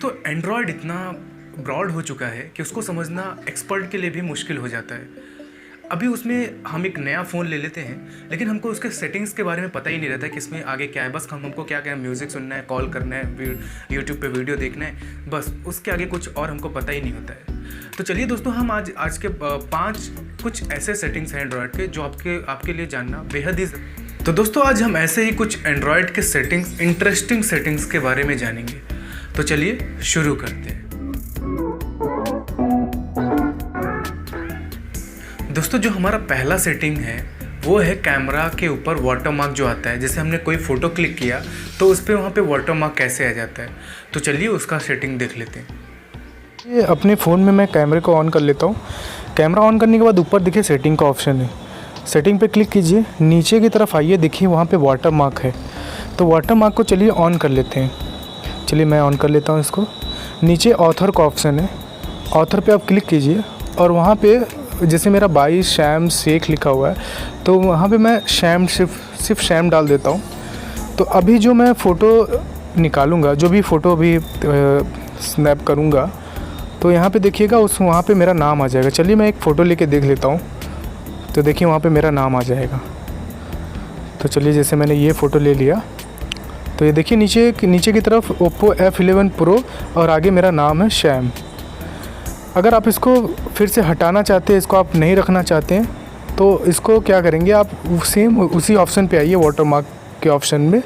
दोस्तों एंड्रॉयड इतना ब्रॉड हो चुका है कि उसको समझना एक्सपर्ट के लिए भी मुश्किल हो जाता है। अभी उसमें हम एक नया फ़ोन ले लेते हैं लेकिन हमको उसके सेटिंग्स के बारे में पता ही नहीं रहता कि इसमें आगे क्या है। बस हमको क्या क्या म्यूज़िक सुनना है, कॉल करना है, यूट्यूब पे वीडियो देखना है, बस उसके आगे कुछ और हमको पता ही नहीं होता है। तो चलिए दोस्तों, हम आज के 5 कुछ ऐसे सेटिंग्स हैं एंड्रॉयड के जो आपके लिए जानना बेहद ही। तो दोस्तों आज हम ऐसे ही कुछ एंड्रॉयड के सेटिंग्स, इंटरेस्टिंग सेटिंग्स के बारे में जानेंगे। तो चलिए शुरू करते हैं। दोस्तों जो हमारा पहला सेटिंग है वो है कैमरा के ऊपर वाटरमार्क जो आता है। जैसे हमने कोई फ़ोटो क्लिक किया तो उस पर वहाँ पे वाटरमार्क कैसे आ जाता है। तो चलिए उसका सेटिंग देख लेते हैं। ये अपने फ़ोन में मैं कैमरे को ऑन कर लेता हूँ। कैमरा ऑन करने के बाद ऊपर देखिए सेटिंग का ऑप्शन है, सेटिंग पे क्लिक कीजिए, नीचे की तरफ आइए, देखिए वहाँ पे वाटरमार्क है। तो वाटरमार्क को चलिए ऑन कर लेते हैं। चलिए मैं ऑन कर लेता हूँ इसको। नीचे ऑथर का ऑप्शन है, ऑथर पे आप क्लिक कीजिए और वहाँ पे जैसे मेरा बाई शैम शेख लिखा हुआ है तो वहाँ पे मैं शैम सिर्फ शैम डाल देता हूँ। तो अभी जो मैं फ़ोटो निकालूँगा, जो भी फ़ोटो अभी स्नैप करूँगा, तो यहाँ पे देखिएगा वहाँ पे मेरा नाम आ जाएगा। चलिए मैं एक फ़ोटो लेके देख लेता हूँ। तो देखिए वहाँ पे मेरा नाम आ जाएगा। तो चलिए जैसे मैंने ये फ़ोटो ले लिया तो ये देखिए नीचे की तरफ Oppo F11 Pro और आगे मेरा नाम है शैम। अगर आप इसको फिर से हटाना चाहते हैं, इसको आप नहीं रखना चाहते हैं, तो इसको क्या करेंगे, आप सेम उसी ऑप्शन पे आइए, वाटरमार्क के ऑप्शन में।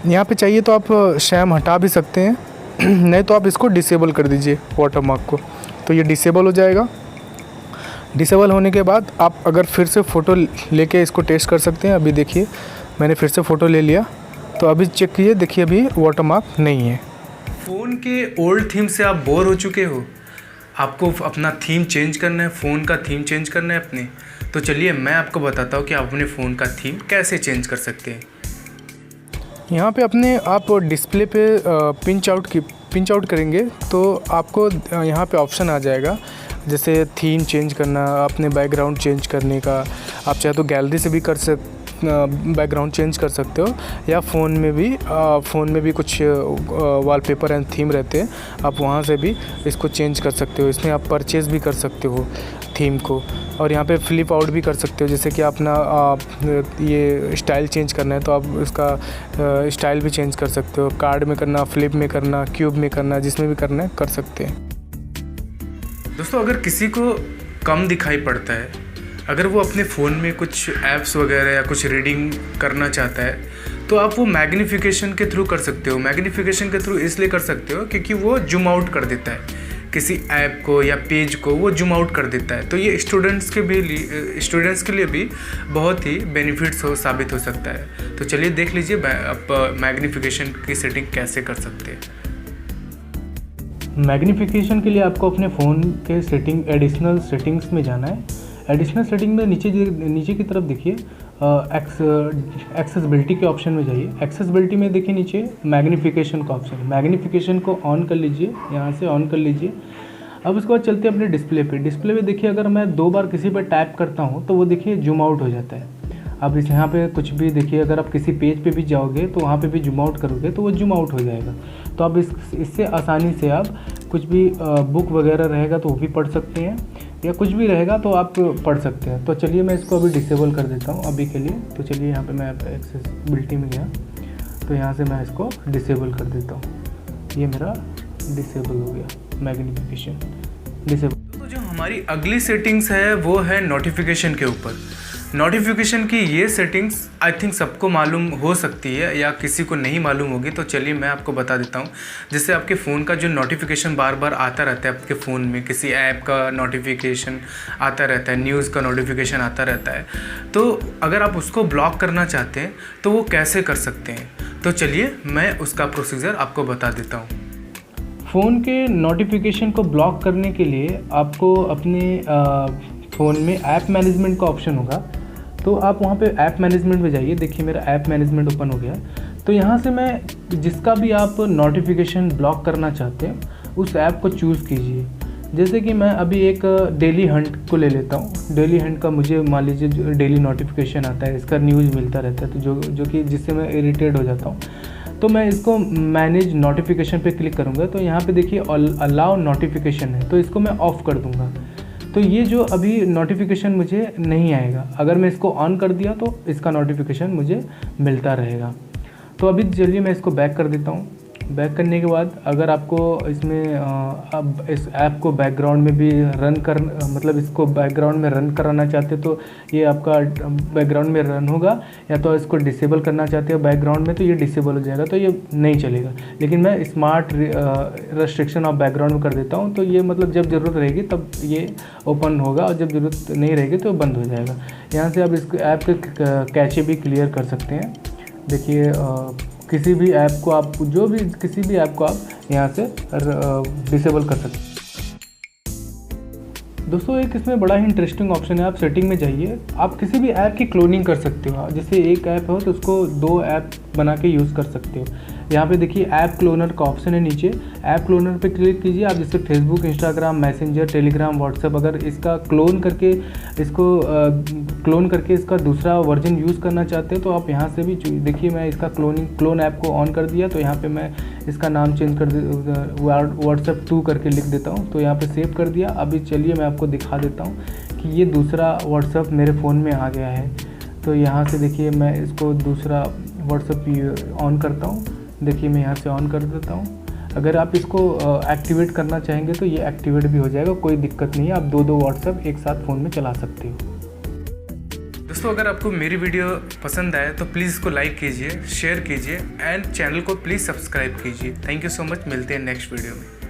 यहाँ पे चाहिए तो आप शैम हटा भी सकते हैं, नहीं तो आप इसको डिसेबल कर दीजिए वाटरमार्क को। तो ये डिसेबल हो जाएगा। डिसेबल होने के बाद आप अगर फिर से फ़ोटो लेके इसको टेस्ट कर सकते हैं। अभी देखिए मैंने फिर से फ़ोटो ले लिया, तो अभी चेक कीजिए, देखिए अभी वाटरमार्क नहीं है। फ़ोन के ओल्ड थीम से आप बोर हो चुके हो, आपको अपना थीम चेंज करना है, फ़ोन का थीम चेंज करना है अपने। तो चलिए मैं आपको बताता हूँ कि आप अपने फ़ोन का थीम कैसे चेंज कर सकते हैं। यहाँ पे आप डिस्प्ले पे पिंच आउट करेंगे तो आपको यहाँ पे ऑप्शन आ जाएगा, जैसे थीम चेंज करना, अपने बैकग्राउंड चेंज करने का। आप चाहे तो गैलरी से भी बैकग्राउंड चेंज कर सकते हो, या फ़ोन में भी कुछ वॉलपेपर एंड थीम रहते हैं, आप वहाँ से भी इसको चेंज कर सकते हो। इसमें आप परचेज़ भी कर सकते हो थीम को, और यहाँ पे फ्लिप आउट भी कर सकते हो। जैसे कि अपना ये स्टाइल चेंज करना है तो आप इसका स्टाइल भी चेंज कर सकते हो। कार्ड में करना, फ्लिप में करना, क्यूब में करना, जिसमें भी करना है कर सकते हैं। दोस्तों अगर किसी को कम दिखाई पड़ता है, अगर वो अपने फ़ोन में कुछ ऐप्स वगैरह या कुछ रीडिंग करना चाहता है, तो आप वो मैग्नीफिकेशन के थ्रू कर सकते हो। मैग्नीफिकेशन के थ्रू इसलिए कर सकते हो क्योंकि वो जूम आउट कर देता है, किसी ऐप को या पेज को वो जूम आउट कर देता है। तो ये स्टूडेंट्स के लिए भी बहुत ही बेनिफिट्स साबित हो सकता है। तो चलिए देख लीजिए आप मैग्नीफिकेशन की सेटिंग कैसे कर सकते हैं। मैग्नीफिकेशन के लिए आपको अपने फ़ोन के एडिशनल सेटिंग्स में जाना है। एडिशनल सेटिंग में नीचे की तरफ देखिए एक्सेसिबिलिटी के ऑप्शन में जाइए। एक्सेसिबिलिटी में देखिए नीचे मैग्नीफिकेशन का ऑप्शन है। मैग्नीफिकेशन को ऑन कर लीजिए, यहाँ से ऑन कर लीजिए। अब उसके बाद चलते हैं अपने डिस्प्ले पे। डिस्प्ले पे देखिए अगर मैं 2 बार किसी पर टैप करता हूँ तो वो देखिए जूम आउट हो जाता है। अब इस यहाँ पे कुछ भी देखिए, अगर आप किसी पेज पे भी जाओगे तो वहाँ पे भी जूम आउट करोगे तो वो जूम आउट हो जाएगा। तो आप इससे आसानी से आप कुछ भी बुक वगैरह रहेगा तो वो भी पढ़ सकते हैं, या कुछ भी रहेगा तो आप पढ़ सकते हैं। तो चलिए मैं इसको अभी डिसेबल कर देता हूँ अभी के लिए। तो चलिए यहाँ पे मैं एक्सेसिबिलिटी में गया तो यहाँ से मैं इसको डिसेबल कर देता हूँ। ये मेरा डिसेबल हो गया, मैग्नीफिकेशन डिसेबल। तो जो हमारी अगली सेटिंग्स है वो है नोटिफिकेशन के ऊपर। नोटिफिकेशन की ये सेटिंग्स आई थिंक सबको मालूम हो सकती है या किसी को नहीं मालूम होगी। तो चलिए मैं आपको बता देता हूँ। जैसे आपके फ़ोन का जो नोटिफिकेशन बार बार आता रहता है, आपके फ़ोन में किसी ऐप का नोटिफिकेशन आता रहता है, न्यूज़ का नोटिफिकेशन आता रहता है, तो अगर आप उसको ब्लॉक करना चाहते हैं तो वो कैसे कर सकते हैं। तो चलिए मैं उसका प्रोसीजर आपको बता देता हूँ। फ़ोन के नोटिफिकेशन को ब्लॉक करने के लिए आपको अपने फ़ोन में ऐप मैनेजमेंट का ऑप्शन होगा। तो आप वहाँ पे ऐप मैनेजमेंट में जाइए। देखिए मेरा ऐप मैनेजमेंट ओपन हो गया। तो यहाँ से मैं जिसका भी आप नोटिफिकेशन ब्लॉक करना चाहते हैं उस ऐप को चूज़ कीजिए। जैसे कि मैं अभी एक डेली हंट को ले लेता हूँ। डेली हंट का मुझे मान लीजिए डेली नोटिफिकेशन आता है, इसका न्यूज़ मिलता रहता है, तो जो कि जिससे मैं इरिटेट हो जाता हूँ। तो मैं इसको मैनेज नोटिफिकेशन पे क्लिक करूँगा तो यहाँ पे देखिए अलाउ नोटिफिकेशन है, तो इसको मैं ऑफ़ कर दूँगा। तो ये जो अभी नोटिफिकेशन मुझे नहीं आएगा, अगर मैं इसको ऑन कर दिया तो इसका नोटिफिकेशन मुझे मिलता रहेगा। तो अभी चलिए मैं इसको बैक कर देता हूँ। बैक करने के बाद अगर आपको इसमें अब इस ऐप को बैकग्राउंड में भी रन कर मतलब इसको बैकग्राउंड में रन कराना चाहते तो ये आपका बैकग्राउंड में रन होगा, या तो इसको डिसेबल करना चाहते हो बैकग्राउंड में तो ये डिसेबल हो जाएगा, तो ये नहीं चलेगा। लेकिन मैं स्मार्ट रेस्ट्रिक्शन ऑफ बैकग्राउंड में कर देता हूँ, तो ये मतलब जब ज़रूरत रहेगी तब ये ओपन होगा और जब ज़रूरत नहीं रहेगी तो बंद हो जाएगा। यहाँ से आप इस ऐप के कैचे भी क्लियर कर सकते हैं। देखिए किसी भी ऐप को आप किसी भी ऐप को आप यहाँ से डिसेबल कर सकते हैं। दोस्तों एक इसमें बड़ा ही इंटरेस्टिंग ऑप्शन है, आप सेटिंग में जाइए, आप किसी भी ऐप की क्लोनिंग कर सकते हो। जैसे एक ऐप हो तो उसको 2 ऐप बना के यूज़ कर सकते हो। यहाँ पे देखिए ऐप क्लोनर का ऑप्शन है नीचे, ऐप क्लोनर पे क्लिक कीजिए। आप जैसे Facebook, Instagram, messenger, Telegram, WhatsApp अगर इसका क्लोन करके इसका दूसरा वर्जन यूज़ करना चाहते हैं तो आप यहाँ से भी देखिए, मैं इसका क्लोन ऐप को ऑन कर दिया, तो यहाँ पे मैं इसका नाम चेंज कर व्हाट्सएप 2 करके लिख देता हूँ, तो यहाँ पे सेव कर दिया। अभी चलिए मैं आपको दिखा देता हूँ कि ये दूसरा व्हाट्सएप मेरे फ़ोन में आ गया है। तो यहाँ से देखिए मैं इसको दूसरा व्हाट्सएप ऑन करता हूँ। देखिए मैं यहाँ से ऑन कर देता हूँ। अगर आप इसको एक्टिवेट करना चाहेंगे तो ये एक्टिवेट भी हो जाएगा, कोई दिक्कत नहीं है। आप 2 व्हाट्सएप एक साथ फ़ोन में चला सकते हो। दोस्तों अगर आपको मेरी वीडियो पसंद आए तो प्लीज़ इसको लाइक कीजिए, शेयर कीजिए एंड चैनल को प्लीज़ सब्सक्राइब कीजिए। थैंक यू सो मच, मिलते हैं नेक्स्ट वीडियो में।